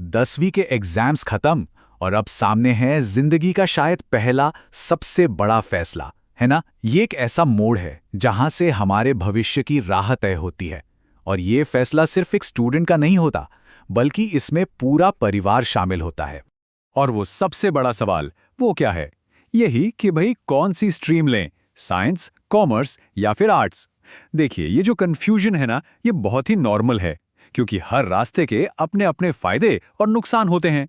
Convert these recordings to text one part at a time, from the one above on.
10वीं के एग्जाम्स खत्म और अब सामने है जिंदगी का शायद पहला सबसे बड़ा फैसला, है ना। ये एक ऐसा मोड़ है जहां से हमारे भविष्य की राह तय होती है। और ये फैसला सिर्फ एक स्टूडेंट का नहीं होता, बल्कि इसमें पूरा परिवार शामिल होता है। और वो सबसे बड़ा सवाल वो क्या है? यही कि भाई कौन सी स्ट्रीम लें, साइंस, कॉमर्स या फिर आर्ट्स। देखिए, ये जो कंफ्यूजन है ना, ये बहुत ही नॉर्मल है, क्योंकि हर रास्ते के अपने अपने फायदे और नुकसान होते हैं।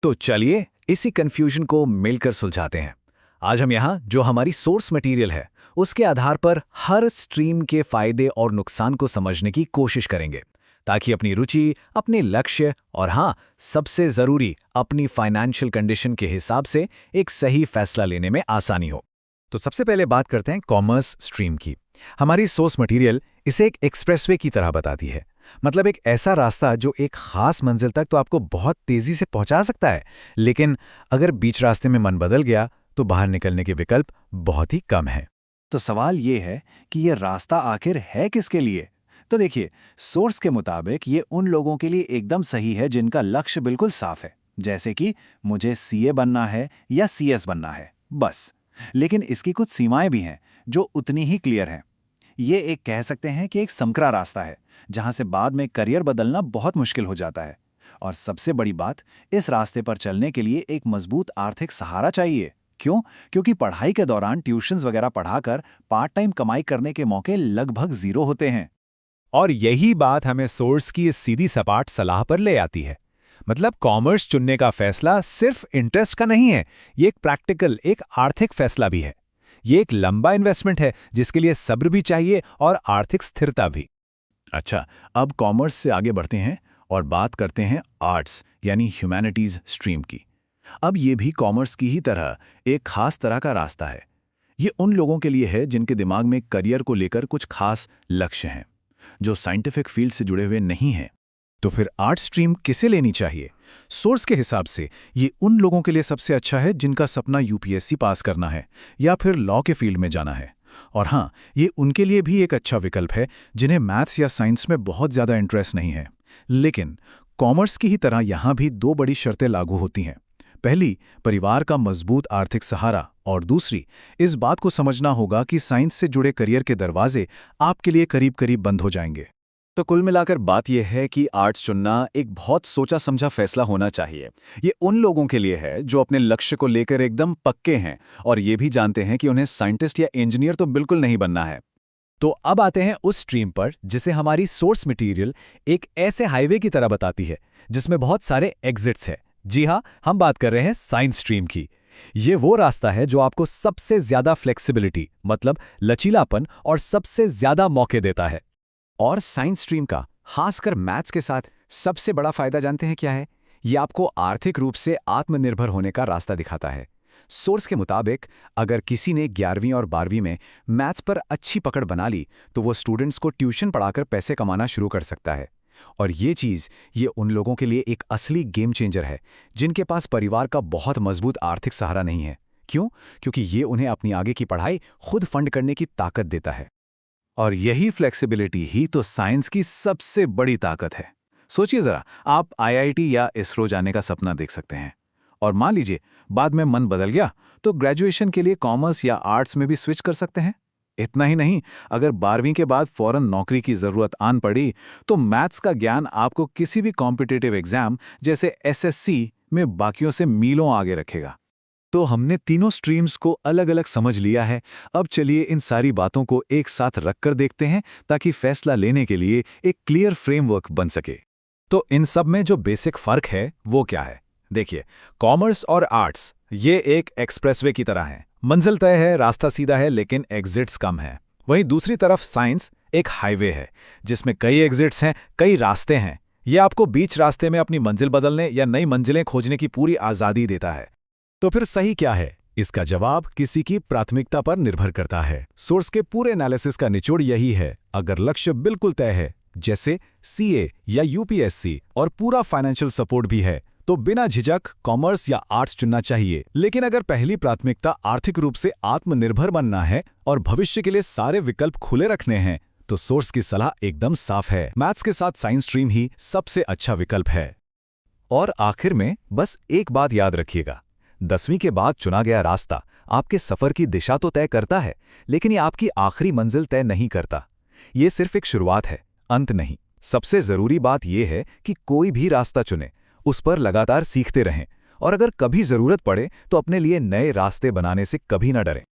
तो चलिए इसी कंफ्यूजन को मिलकर सुलझाते हैं। आज हम यहाँ जो हमारी सोर्स मटेरियल है, उसके आधार पर हर स्ट्रीम के फायदे और नुकसान को समझने की कोशिश करेंगे, ताकि अपनी रुचि, अपने लक्ष्य और हाँ, सबसे ज़रूरी अपनी फाइनेंशियल कंडीशन के हिसाब से एक सही फैसला लेने में आसानी हो। तो सबसे पहले बात करते हैं कॉमर्स स्ट्रीम की। हमारी सोर्स मटेरियल इसे एक एक्सप्रेसवे की तरह बताती है, मतलब एक ऐसा रास्ता जो एक खास मंजिल तक तो आपको बहुत तेजी से पहुंचा सकता है, लेकिन अगर बीच रास्ते में मन बदल गया तो बाहर निकलने के विकल्प बहुत ही कम हैं। तो सवाल ये है कि ये रास्ता आखिर है किसके लिए? तो देखिए, सोर्स के मुताबिक ये उन लोगों के लिए एकदम सही है जिनका लक्ष्य बिल्कुल साफ है, जैसे कि मुझे सीए बनना है या सीएस बनना है, बस। लेकिन इसकी कुछ सीमाएं भी हैं जो उतनी ही क्लियर हैं। ये एक कह सकते हैं कि एक संकरा रास्ता है, जहां से बाद में करियर बदलना बहुत मुश्किल हो जाता है। और सबसे बड़ी बात, इस रास्ते पर चलने के लिए एक मजबूत आर्थिक सहारा चाहिए। क्यों? क्योंकि पढ़ाई के दौरान ट्यूशन्स वगैरह पढ़ाकर पार्ट टाइम कमाई करने के मौके लगभग जीरो होते हैं। और यही बात हमें सोर्स की इस सीधी सपाट सलाह पर ले आती है। मतलब कॉमर्स चुनने का फैसला सिर्फ इंटरेस्ट का नहीं है, ये एक प्रैक्टिकल, एक आर्थिक फैसला भी है। ये एक लंबा इन्वेस्टमेंट है जिसके लिए सब्र भी चाहिए और आर्थिक स्थिरता भी। अच्छा, अब कॉमर्स से आगे बढ़ते हैं और बात करते हैं आर्ट्स यानी ह्यूमैनिटीज स्ट्रीम की। अब ये भी कॉमर्स की ही तरह एक खास तरह का रास्ता है। ये उन लोगों के लिए है जिनके दिमाग में करियर को लेकर कुछ खास लक्ष्य हैं, जो साइंटिफिक फील्ड से जुड़े हुए नहीं हैं। तो फिर आर्ट स्ट्रीम किसे लेनी चाहिए? सोर्स के हिसाब से ये उन लोगों के लिए सबसे अच्छा है जिनका सपना यूपीएससी पास करना है या फिर लॉ के फील्ड में जाना है। और हाँ, ये उनके लिए भी एक अच्छा विकल्प है जिन्हें मैथ्स या साइंस में बहुत ज़्यादा इंटरेस्ट नहीं है। लेकिन कॉमर्स की ही तरह यहाँ भी दो बड़ी शर्तें लागू होती हैं। पहली, परिवार का मजबूत आर्थिक सहारा, और दूसरी, इस बात को समझना होगा कि साइंस से जुड़े करियर के दरवाजे आपके लिए करीब करीब बंद हो जाएंगे। तो कुल मिलाकर बात यह है कि आर्ट्स चुनना एक बहुत सोचा समझा फैसला होना चाहिए। ये उन लोगों के लिए है जो अपने लक्ष्य को लेकर एकदम पक्के हैं और ये भी जानते हैं कि उन्हें साइंटिस्ट या इंजीनियर तो बिल्कुल नहीं बनना है। तो अब आते हैं उस स्ट्रीम पर जिसे हमारी सोर्स मटेरियल एक ऐसे हाईवे की तरह बताती है जिसमें बहुत सारे एग्जिट्स हैं। जी हाँ, हम बात कर रहे हैं साइंस स्ट्रीम की। ये वो रास्ता है जो आपको सबसे ज्यादा फ्लेक्सिबिलिटी, मतलब लचीलापन, और सबसे ज्यादा मौके देता है। और साइंस स्ट्रीम का खासकर मैथ्स के साथ सबसे बड़ा फायदा जानते हैं क्या है? ये आपको आर्थिक रूप से आत्मनिर्भर होने का रास्ता दिखाता है। सोर्स के मुताबिक अगर किसी ने 11वीं और 12वीं में मैथ्स पर अच्छी पकड़ बना ली तो वो स्टूडेंट्स को ट्यूशन पढ़ाकर पैसे कमाना शुरू कर सकता है। और ये उन लोगों के लिए एक असली गेम चेंजर है जिनके पास परिवार का बहुत मजबूत आर्थिक सहारा नहीं है। क्यों? क्योंकि ये उन्हें अपनी आगे की पढ़ाई खुद फंड करने की ताकत देता है। और यही फ्लेक्सिबिलिटी ही तो साइंस की सबसे बड़ी ताकत है। सोचिए जरा, आप आईआईटी या इसरो जाने का सपना देख सकते हैं, और मान लीजिए बाद में मन बदल गया तो ग्रेजुएशन के लिए कॉमर्स या आर्ट्स में भी स्विच कर सकते हैं। इतना ही नहीं, अगर 12वीं के बाद फौरन नौकरी की जरूरत आन पड़ी तो मैथ्स का ज्ञान आपको किसी भी कॉम्पिटिटिव एग्जाम जैसे एसएससी में बाकियों से मीलों आगे रखेगा। तो हमने तीनों स्ट्रीम्स को अलग अलग समझ लिया है। अब चलिए इन सारी बातों को एक साथ रखकर देखते हैं ताकि फैसला लेने के लिए एक क्लियर फ्रेमवर्क बन सके। तो इन सब में जो बेसिक फर्क है वो क्या है? देखिए, कॉमर्स और आर्ट्स ये एक एक्सप्रेसवे की तरह हैं। मंजिल तय है, रास्ता सीधा है, लेकिन एग्जिट्स कम हैं। वहीं दूसरी तरफ साइंस एक हाईवे है जिसमें कई एग्जिट्स हैं, कई रास्ते हैं। ये आपको बीच रास्ते में अपनी मंजिल बदलने या नई मंजिलें खोजने की पूरी आज़ादी देता है। तो फिर सही क्या है? इसका जवाब किसी की प्राथमिकता पर निर्भर करता है। सोर्स के पूरे एनालिसिस का निचोड़ यही है, अगर लक्ष्य बिल्कुल तय है, जैसे सीए या यूपीएससी, और पूरा फाइनेंशियल सपोर्ट भी है, तो बिना झिझक कॉमर्स या आर्ट्स चुनना चाहिए। लेकिन अगर पहली प्राथमिकता आर्थिक रूप से आत्मनिर्भर बनना है और भविष्य के लिए सारे विकल्प खुले रखने हैं, तो सोर्स की सलाह एकदम साफ है। मैथ्स के साथ साइंस स्ट्रीम ही सबसे अच्छा विकल्प है। और आखिर में बस एक बात याद रखिएगा, 10वीं के बाद चुना गया रास्ता आपके सफर की दिशा तो तय करता है, लेकिन ये आपकी आखिरी मंजिल तय नहीं करता। ये सिर्फ एक शुरुआत है, अंत नहीं। सबसे जरूरी बात यह है कि कोई भी रास्ता चुने, उस पर लगातार सीखते रहें, और अगर कभी जरूरत पड़े तो अपने लिए नए रास्ते बनाने से कभी न डरें।